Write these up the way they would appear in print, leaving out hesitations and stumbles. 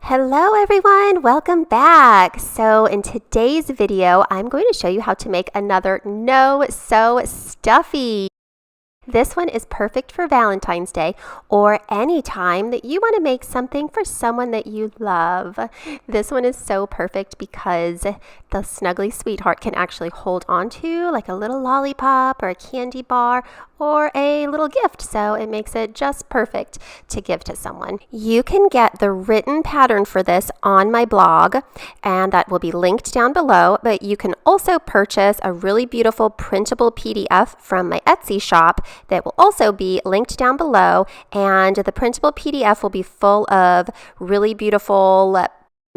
Hello everyone, welcome back. So in today's video, I'm going to show you how to make another No Sew Stuffy. This one is perfect for Valentine's Day or any time that you want to make something for someone that you love. This one is so perfect because the Snuggly Sweetheart can actually hold on to like a little lollipop or a candy bar or a little gift, so it makes it just perfect to give to someone. You can get the written pattern for this on my blog, and that will be linked down below, but you can also purchase a really beautiful printable PDF from my Etsy shop that will also be linked down below, and the printable PDF will be full of really beautiful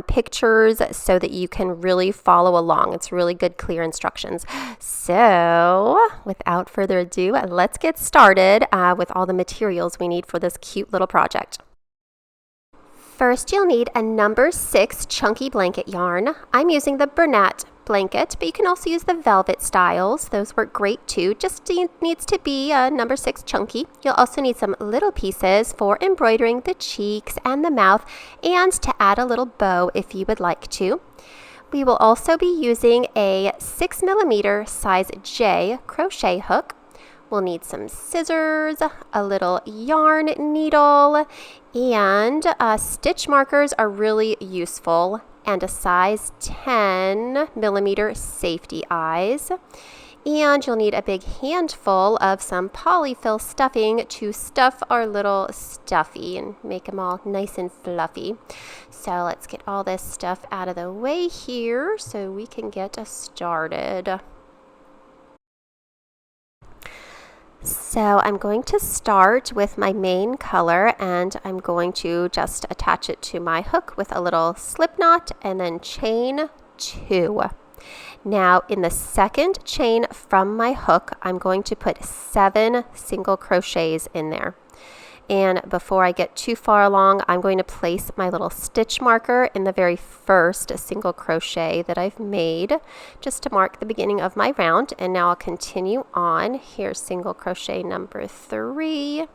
pictures so that you can really follow along. It's really good, clear instructions. So without further ado, let's get started with all the materials we need for this cute little project. First, you'll need a number 6 chunky blanket yarn. I'm using the Bernat blanket, but you can also use the velvet styles. Those work great too. Just needs to be a number 6 chunky. You'll also need some little pieces for embroidering the cheeks and the mouth, and to add a little bow if you would like to. We will also be using a 6mm size J crochet hook. We'll need some scissors, a little yarn needle, and stitch markers are really useful, and a size 10mm safety eyes. And you'll need a big handful of some polyfill stuffing to stuff our little stuffy and make them all nice and fluffy. So let's get all this stuff out of the way here so we can get started. So I'm going to start with my main color, and I'm going to just attach it to my hook with a little slip knot and then chain 2. Now in the second chain from my hook, I'm going to put 7 single crochets in there. And before I get too far along, I'm going to place my little stitch marker in the very first single crochet that I've made, just to mark the beginning of my round. And now I'll continue on. Here's single crochet number 3.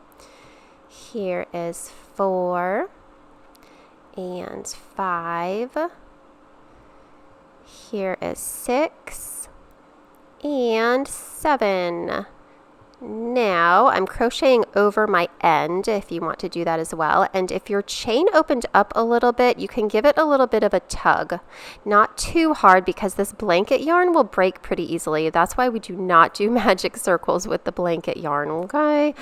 Here is 4 and 5. Here is 6 and 7. Now I'm crocheting over my end if you want to do that as well, and if your chain opened up a little bit, you can give it a little bit of a tug. Not too hard, because this blanket yarn will break pretty easily. That's why we do not do magic circles with the blanket yarn, okay?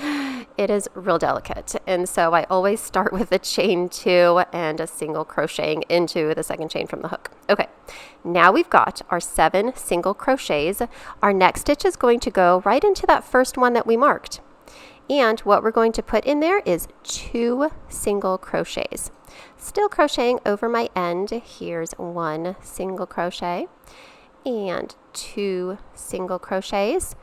It is real delicate, and so I always start with a chain 2 and a single crocheting into the second chain from the hook. Okay, now we've got our 7 single crochets. Our next stitch is going to go right into that first one that we marked, and what we're going to put in there is 2 single crochets. Still crocheting over my end. Here's 1 single crochet and 2 single crochets.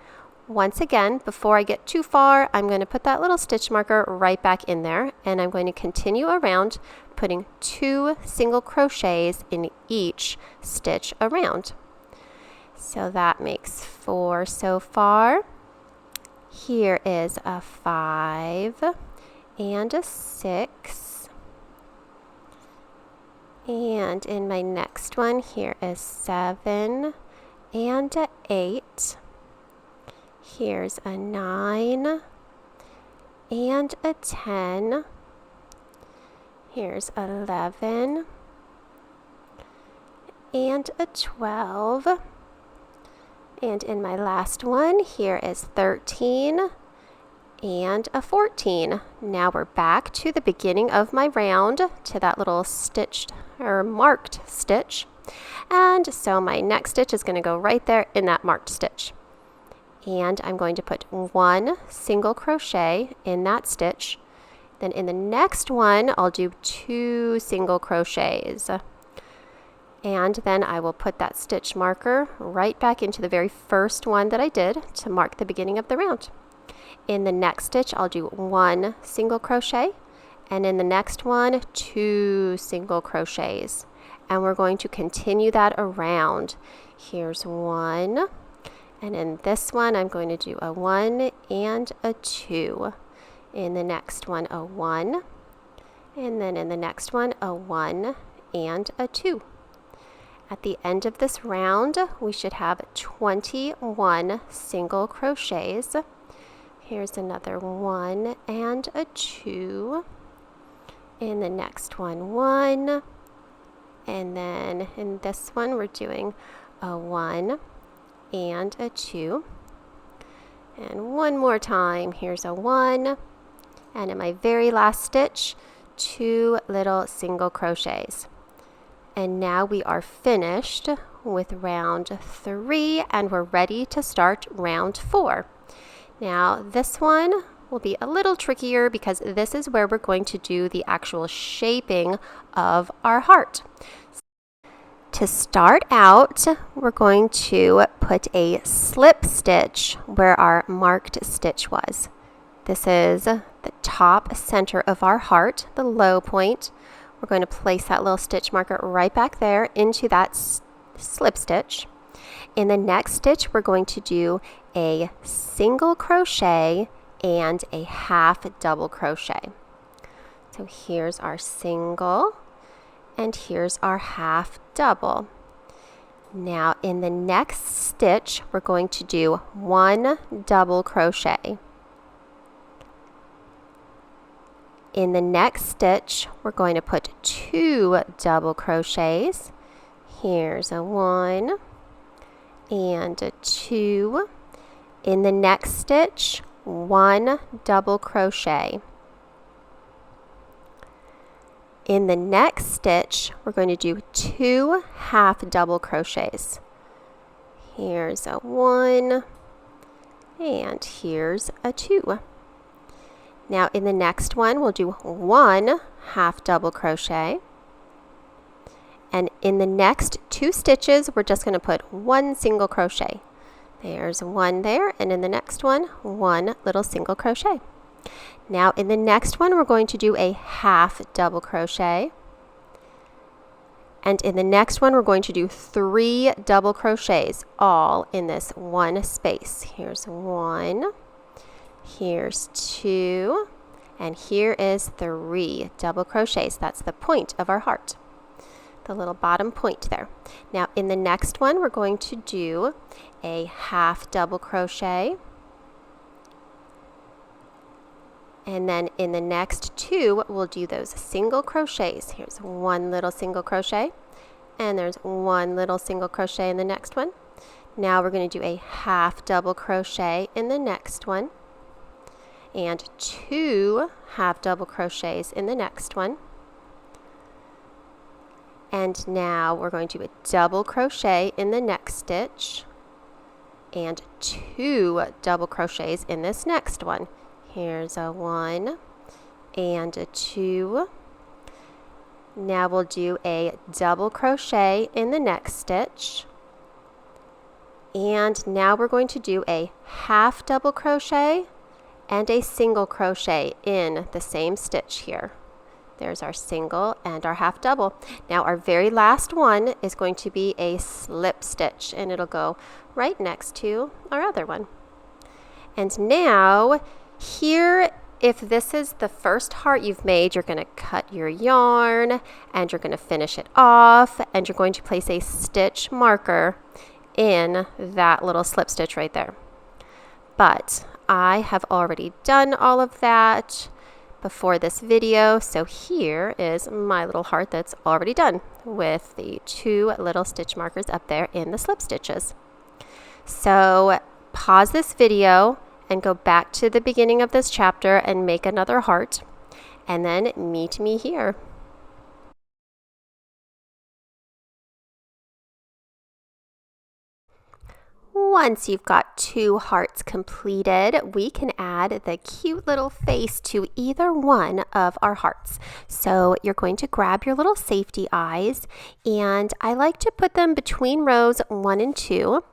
Once again, before I get too far, I'm going to put that little stitch marker right back in there, and I'm going to continue around putting 2 single crochets in each stitch around. So that makes 4 so far. Here is a 5 and a 6. And in my next one, here is 7 and a 8. Here's a 9 and a 10. Here's 11 and a 12. And in my last one, here is 13 and a 14. Now we're back to the beginning of my round, to that little stitched or marked stitch. And so my next stitch is going to go right there in that marked stitch. And I'm going to put 1 single crochet in that stitch. Then in the next one, I'll do 2 single crochets. And then I will put that stitch marker right back into the very first one that I did to mark the beginning of the round. In the next stitch, I'll do 1 single crochet, and in the next one, 2 single crochets. And we're going to continue that around. Here's 1, and in this one, I'm going to do a 1 and a 2. in the next one a 1, and then in the next one a 1 and a 2. At the end of this round, we should have 21 single crochets. Here's another 1 and a 2. In the next one, 1. And then in this one, we're doing a 1 and a 2. And one more time, here's a 1. And in my very last stitch, 2 little single crochets. And now we are finished with round 3, and we're ready to start round 4. Now this one will be a little trickier because this is where we're going to do the actual shaping of our heart. To start out, we're going to put a slip stitch where our marked stitch was. This is the top center of our heart, the low point. We're going to place that little stitch marker right back there into that slip stitch. In the next stitch, we're going to do a single crochet and a half double crochet. So here's our single, and here's our half double. Now in the next stitch, we're going to do 1 double crochet. In the next stitch, we're going to put 2 double crochets. Here's a 1 and a 2. In the next stitch, 1 double crochet. In the next stitch, we're going to do 2 half double crochets. Here's a 1 and here's a 2. Now in the next one, we'll do 1 half double crochet. And in the next 2 stitches, we're just going to put 1 single crochet. There's 1 there, and in the next one, 1 little single crochet. Now in the next one, we're going to do a half double crochet. And in the next one, we're going to do 3 double crochets, all in this one space. Here's 1. Here's 2, and here is 3 double crochets. That's the point of our heart, the little bottom point there. Now in the next one, we're going to do a half double crochet. And then in the next 2, we'll do those single crochets. Here's 1 little single crochet, and there's 1 little single crochet in the next one. Now we're going to do a half double crochet in the next one, and 2 half double crochets in the next one. And now we're going to do a double crochet in the next stitch and 2 double crochets in this next one. Here's a 1 and a 2. Now we'll do a double crochet in the next stitch. And now we're going to do a half double crochet and a single crochet in the same stitch here. There's our single and our half double. Now our very last one is going to be a slip stitch, and it'll go right next to our other one. And now here, if this is the first heart you've made, you're going to cut your yarn and you're going to finish it off, and you're going to place a stitch marker in that little slip stitch right there. But I have already done all of that before this video, so here is my little heart that's already done with the 2 little stitch markers up there in the slip stitches. So pause this video and go back to the beginning of this chapter and make another heart, and then meet me here. Once you've got 2 hearts completed, we can add the cute little face to either one of our hearts. So you're going to grab your little safety eyes, and I like to put them between rows 1 and 2.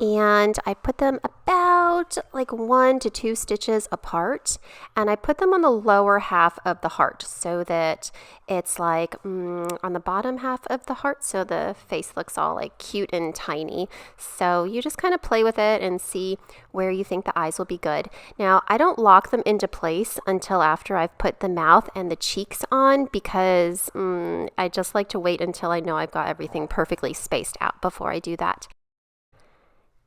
and I put them about like 1 to 2 stitches apart, and I put them on the lower half of the heart so that it's like on the bottom half of the heart, so the face looks all like cute and tiny. So you just kind of play with it and see where you think the eyes will be good. Now, I don't lock them into place until after I've put the mouth and the cheeks on, because I just like to wait until I know I've got everything perfectly spaced out before I do that.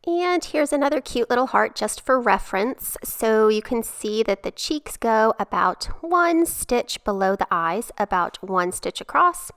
And here's another cute little heart just for reference. So you can see that the cheeks go about 1 stitch below the eyes, about 1 stitch across.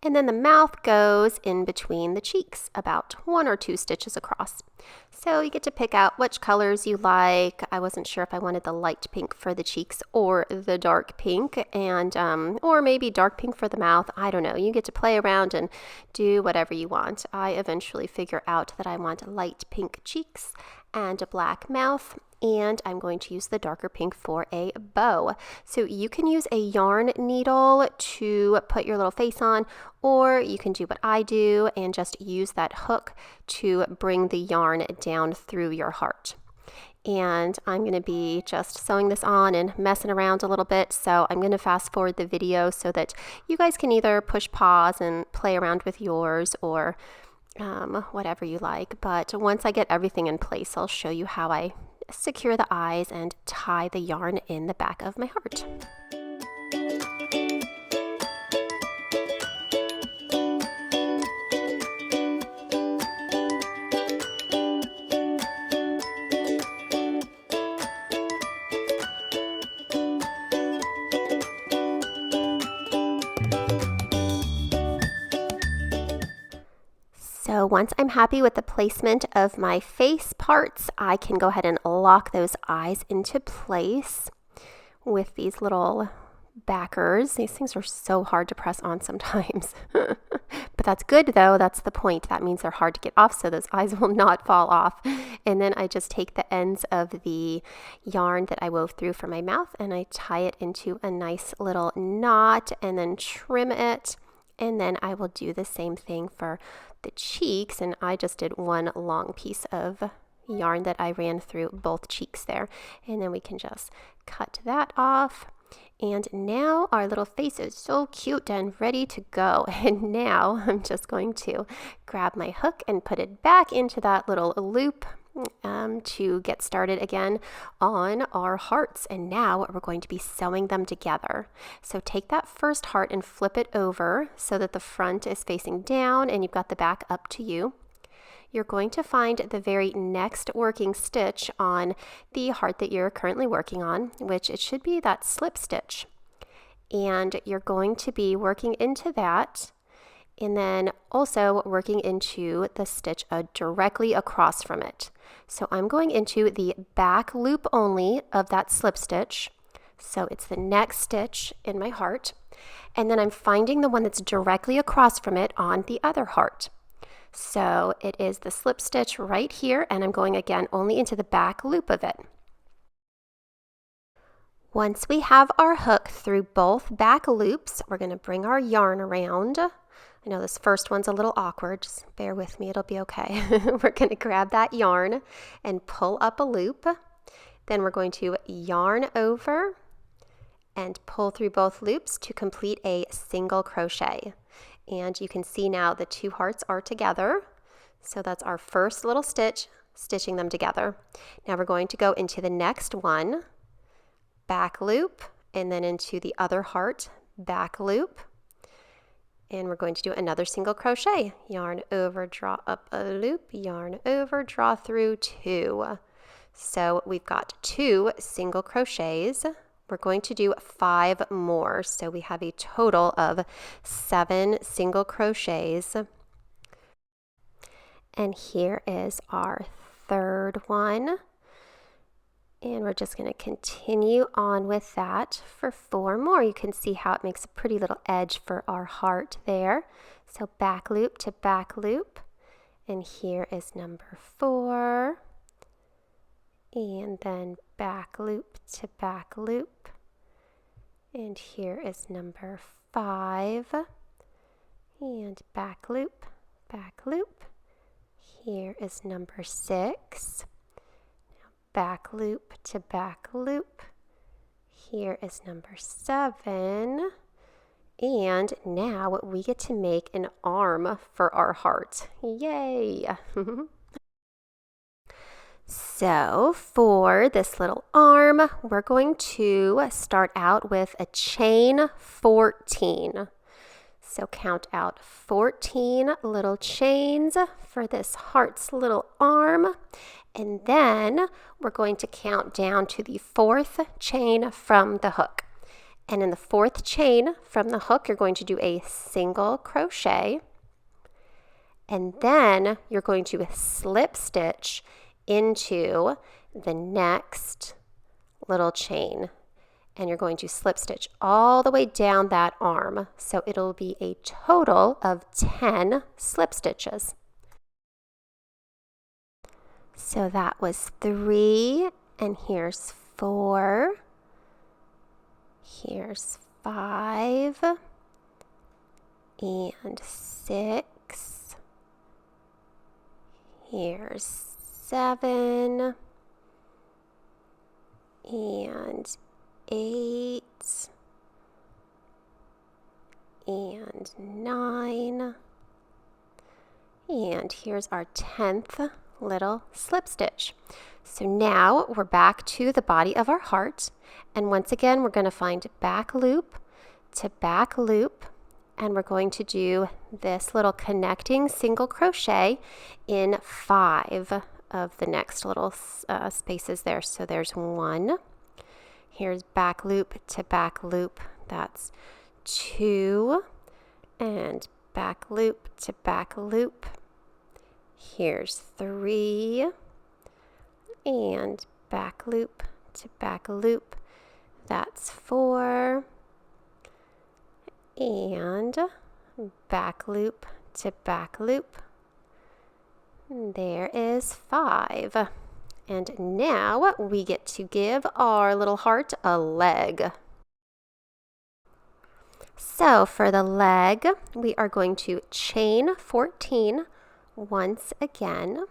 And then the mouth goes in between the cheeks, about 1 or 2 stitches across. So you get to pick out which colors you like. I wasn't sure if I wanted the light pink for the cheeks or the dark pink, and or maybe dark pink for the mouth. I don't know. You get to play around and do whatever you want. I eventually figure out that I want light pink cheeks and a black mouth, and I'm going to use the darker pink for a bow. So you can use a yarn needle to put your little face on, or you can do what I do and just use that hook to bring the yarn down through your heart. And I'm going to be just sewing this on and messing around a little bit, so I'm going to fast forward the video so that you guys can either push pause and play around with yours, or whatever you like. But once I get everything in place, I'll show you how I secure the eyes and tie the yarn in the back of my heart. So once I'm happy with the placement of my face parts, I can go ahead and lock those eyes into place with these little backers. These things are so hard to press on sometimes. But that's good though, that's the point. That means they're hard to get off, so those eyes will not fall off. And then I just take the ends of the yarn that I wove through for my mouth and I tie it into a nice little knot and then trim it. And then I will do the same thing for the cheeks, and I just did one long piece of yarn that I ran through both cheeks there. And then we can just cut that off. And now our little face is so cute and ready to go. And now I'm just going to grab my hook and put it back into that little loop to get started again on our hearts. And now we're going to be sewing them together. So take that first heart and flip it over so that the front is facing down and you've got the back up to you. You're going to find the very next working stitch on the heart that you're currently working on, which it should be that slip stitch. And you're going to be working into that, and then also working into the stitch directly across from it. So I'm going into the back loop only of that slip stitch. So it's the next stitch in my heart. And then I'm finding the one that's directly across from it on the other heart. So it is the slip stitch right here, and I'm going again only into the back loop of it. Once we have our hook through both back loops, we're going to bring our yarn around. I know this first one's a little awkward, just bear with me, it'll be okay. We're going to grab that yarn and pull up a loop. Then we're going to yarn over and pull through both loops to complete a single crochet. And you can see now the two hearts are together. So that's our first little stitch, stitching them together. Now we're going to go into the next one, back loop, and then into the other heart, back loop. And we're going to do another single crochet. Yarn over, draw up a loop, yarn over, draw through 2. So we've got 2 single crochets. We're going to do 5 more. So we have a total of 7 single crochets. And here is our third one. And we're just going to continue on with that for 4 more. You can see how it makes a pretty little edge for our heart there. So back loop to back loop. And here is number 4. And then back loop to back loop. And here is number 5. And back loop, back loop. Here is number 6. Back loop to back loop. Here is number 7. And now we get to make an arm for our heart. Yay! So for this little arm, we're going to start out with a chain 14. So count out 14 little chains for this heart's little arm. And then we're going to count down to the 4th chain from the hook. And in the 4th chain from the hook, you're going to do a single crochet. And then you're going to slip stitch into the next little chain. And you're going to slip stitch all the way down that arm. So it'll be a total of 10 slip stitches. So that was 3, and here's 4. Here's 5 and 6. Here's 7 and 8 and 9. And here's our 10th little slip stitch. So now we're back to the body of our heart, and once again we're going to find back loop to back loop, and we're going to do this little connecting single crochet in 5 of the next little spaces there. So there's 1. Here's back loop to back loop, that's 2, and back loop to back loop. Here's 3, and back loop to back loop, that's 4, and back loop to back loop, there is 5. And now we get to give our little heart a leg. So for the leg, we are going to chain 14 once again.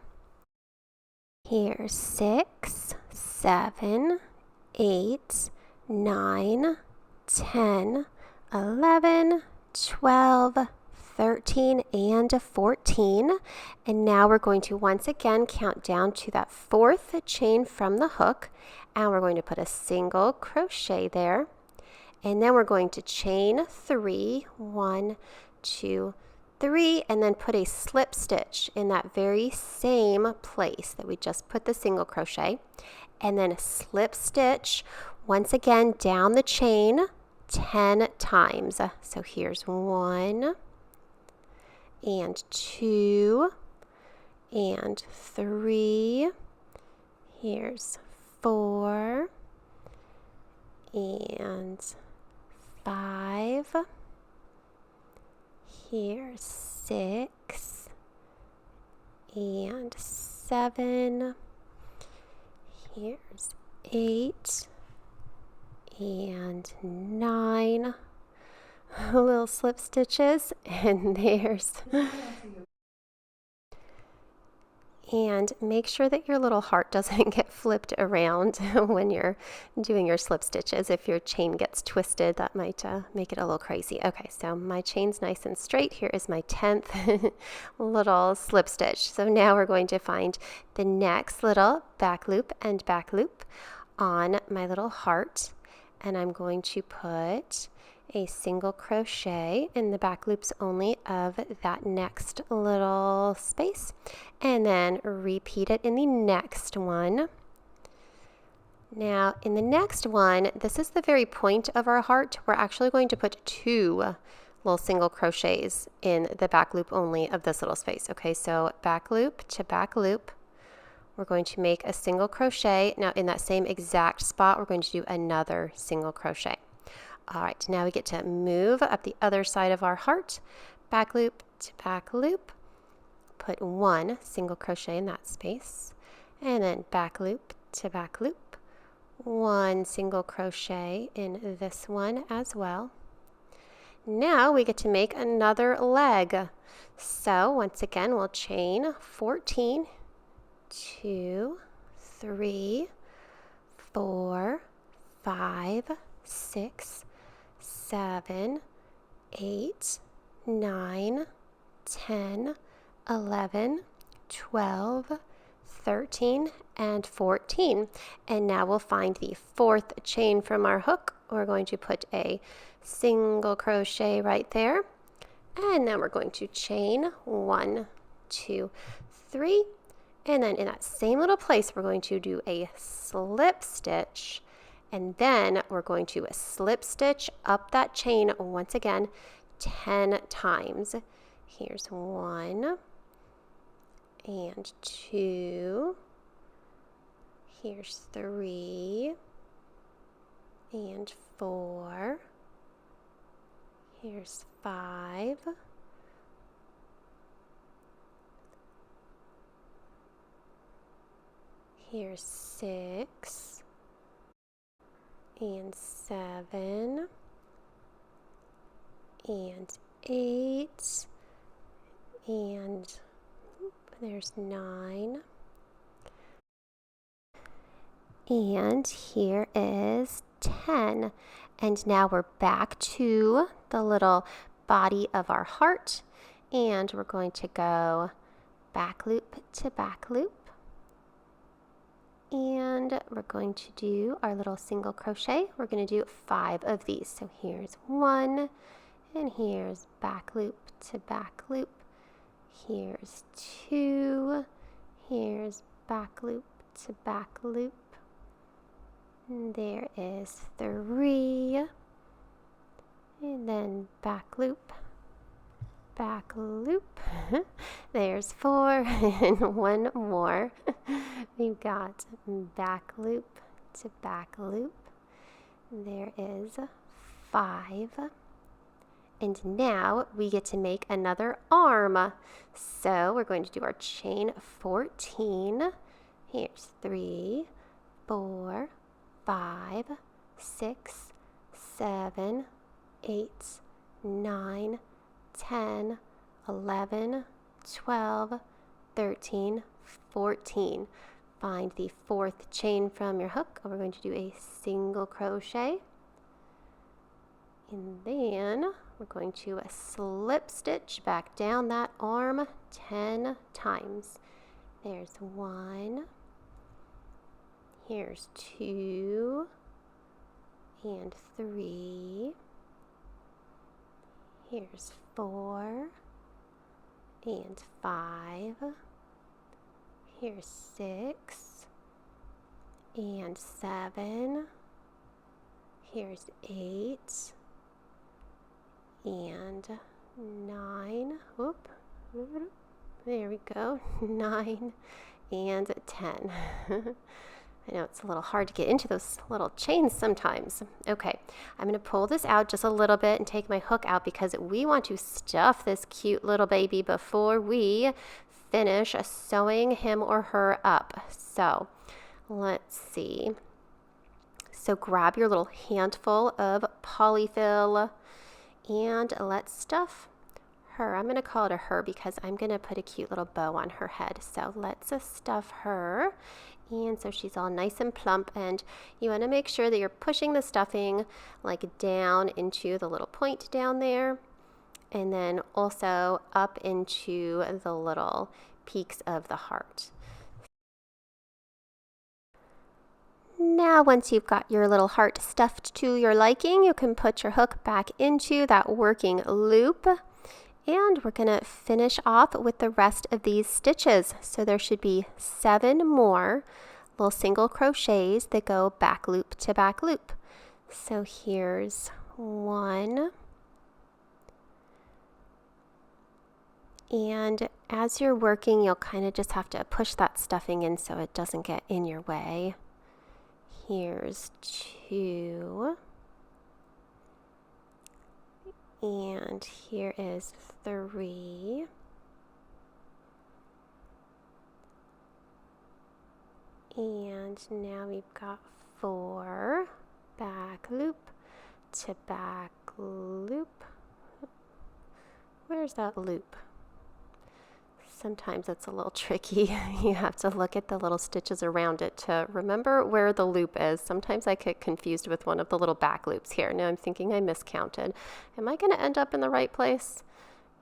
Here's 6, 7, 8, 9, 10, 11, 12, 13, and 14. And now we're going to once again count down to that 4th chain from the hook, and we're going to put a single crochet there. And then we're going to chain 3, 1, 2, 3, and then put a slip stitch in that very same place that we just put the single crochet, and then slip stitch once again down the chain 10 times. So here's 1 and 2 and 3. Here's 4 and 5. Here's 6 and 7. Here's 8 and 9 little slip stitches, and there's and make sure that your little heart doesn't get flipped around when you're doing your slip stitches. If your chain gets twisted, that might make it a little crazy. Okay, so my chain's nice and straight. Here is my 10th little slip stitch. So now we're going to find the next little back loop and back loop on my little heart, and I'm going to put a single crochet in the back loops only of that next little space, and then repeat it in the next one. Now in the next one, this is the very point of our heart. We're actually going to put 2 little single crochets in the back loop only of this little space. Okay, so back loop to back loop, we're going to make a single crochet. Now in that same exact spot, we're going to do another single crochet. All right, now we get to move up the other side of our heart, back loop to back loop, put 1 single crochet in that space, and then back loop to back loop, 1 single crochet in this one as well. Now we get to make another leg. So once again, we'll chain 14, 2, 3, 4, 5, 6, 7, 8, 9, 10, 11, 12, 13, and 14. And now we'll find the fourth chain from our hook. We're going to put a single crochet right there. And now we're going to chain 1, 2, 3. And then in that same little place, we're going to do a slip stitch. And then we're going to slip stitch up that chain once again 10 times. Here's 1 and 2. Here's 3 and 4. Here's 5. Here's 6 and 7 and 8 and there's 9. And here is 10. And now we're back to the little body of our heart. And we're going to go back loop to back loop. And we're going to do our little single crochet. We're going to do 5 of these. So here's 1, and here's back loop to back loop. Here's 2, here's back loop to back loop. And there is 3, and then back loop, back loop. There's 4, and 1 more. We've got back loop to back loop. There is 5. And now we get to make another arm. So we're going to do our chain 14. Here's 3, 4, 5, 6, 7, 8, 9, 10, 11, 12, 13, 14. Find the fourth chain from your hook. We're going to do a single crochet. And then we're going to slip stitch back down that arm 10 times. There's 1. Here's 2 and 3. Here's 4 and 5. Here's 6 and 7. Here's 8 and 9. Whoop. There we go. 9 and 10. I know it's a little hard to get into those little chains sometimes. Okay, I'm going to pull this out just a little bit and take my hook out because we want to stuff this cute little baby before we finish sewing him or her up. So let's see. So grab your little handful of polyfill and let's stuff her. I'm going to call it a her because I'm going to put a cute little bow on her head. So let's stuff her. And so she's all nice and plump, and you want to make sure that you're pushing the stuffing like down into the little point down there, and then also up into the little peaks of the heart. Now once you've got your little heart stuffed to your liking, you can put your hook back into that working loop. And we're going to finish off with the rest of these stitches. So there should be 7 more little single crochets that go back loop to back loop. So here's 1. And as you're working, you'll kind of just have to push that stuffing in so it doesn't get in your way. Here's 2. And here is 3. And now we've got 4. Back loop to back loop. Where's that loop? Sometimes it's a little tricky. You have to look at the little stitches around it to remember where the loop is. Sometimes I get confused with one of the little back loops here. Now I'm thinking I miscounted. Am I going to end up in the right place?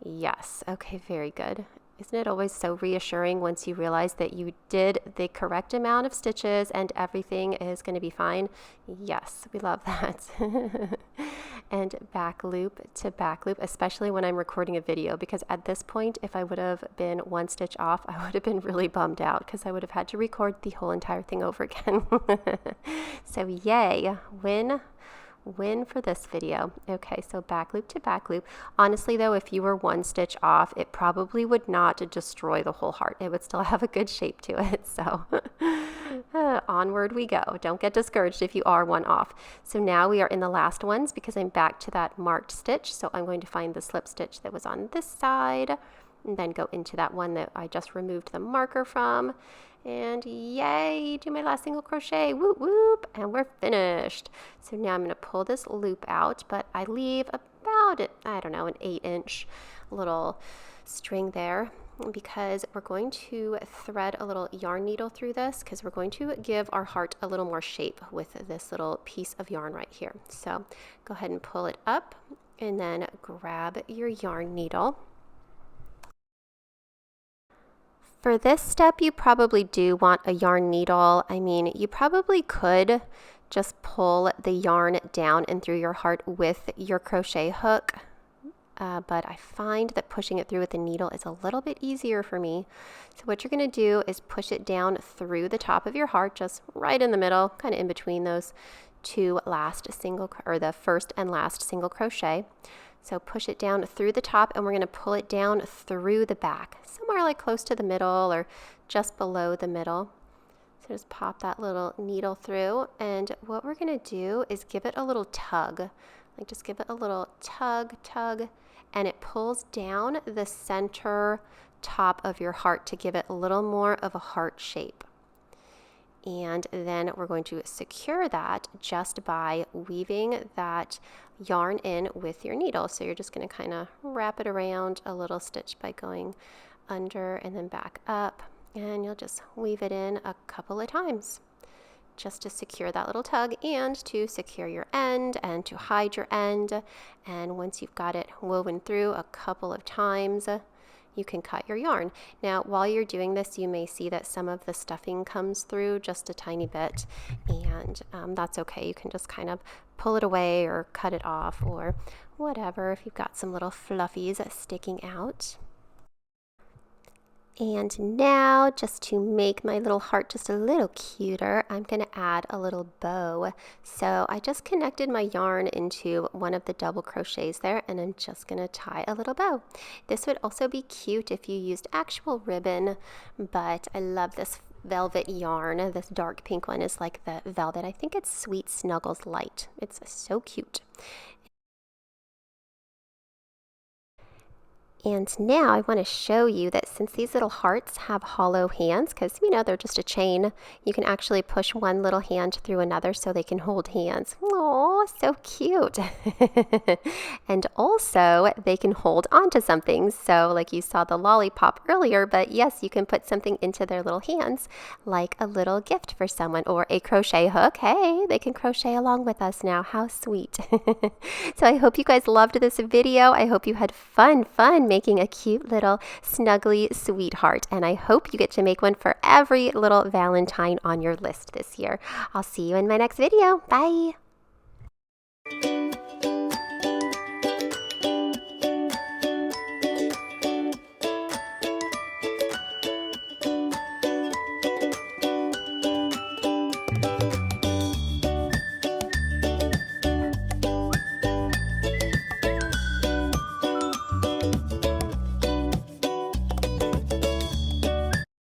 Yes. Okay, very good. Isn't it always so reassuring once you realize that you did the correct amount of stitches and everything is going to be fine? Yes, we love that. And back loop to back loop, especially when I'm recording a video, because at this point, if I would have been one stitch off, I would have been really bummed out because I would have had to record the whole entire thing over again. So yay, win for this video. Okay, so back loop to back loop. Honestly though, if you were one stitch off, it probably would not destroy the whole heart. It would still have a good shape to it. So onward we go. Don't get discouraged if you are one off. So now we are in the last ones because I'm back to that marked stitch. So I'm going to find the slip stitch that was on this side and then go into that one that I just removed the marker from. And yay, do my last single crochet, whoop whoop, and we're finished. So now I'm going to pull this loop out, but I leave about, I don't know, an 8-inch little string there because we're going to thread a little yarn needle through this because we're going to give our heart a little more shape with this little piece of yarn right here. So go ahead and pull it up and then grab your yarn needle. For this step, you probably do want a yarn needle. I mean, you probably could just pull the yarn down and through your heart with your crochet hook, but I find that pushing it through with the needle is a little bit easier for me. So what you're going to do is push it down through the top of your heart, just right in the middle, kind of in between those two last single, or the first and last single crochet. So push it down through the top and we're going to pull it down through the back, somewhere like close to the middle or just below the middle. So just pop that little needle through, and what we're going to do is give it a little tug. Like just give it a little tug, and it pulls down the center top of your heart to give it a little more of a heart shape. And then we're going to secure that just by weaving that yarn in with your needle. So you're just going to kind of wrap it around a little stitch by going under and then back up, and you'll just weave it in a couple of times just to secure that little tug and to secure your end and to hide your end. And once you've got it woven through a couple of times, you can cut your yarn. Now, while you're doing this, you may see that some of the stuffing comes through just a tiny bit, and that's okay. You can just kind of pull it away or cut it off or whatever if you've got some little fluffies sticking out. And now, just to make my little heart just a little cuter, I'm going to add a little bow. So I just connected my yarn into one of the double crochets there, and I'm just going to tie a little bow. This would also be cute if you used actual ribbon, but I love this velvet yarn. This dark pink one is like the velvet. I think it's Sweet Snuggles Light. It's so cute. And now I want to show you that since these little hearts have hollow hands, because you know they're just a chain, you can actually push one little hand through another so they can hold hands. Oh, so cute. And also they can hold onto something. So like you saw the lollipop earlier, but yes, you can put something into their little hands like a little gift for someone or a crochet hook. Hey, they can crochet along with us now. How sweet. So I hope you guys loved this video. I hope you had fun making a cute little snuggly sweetheart, and I hope you get to make one for every little Valentine on your list this year. I'll see you in my next video. Bye!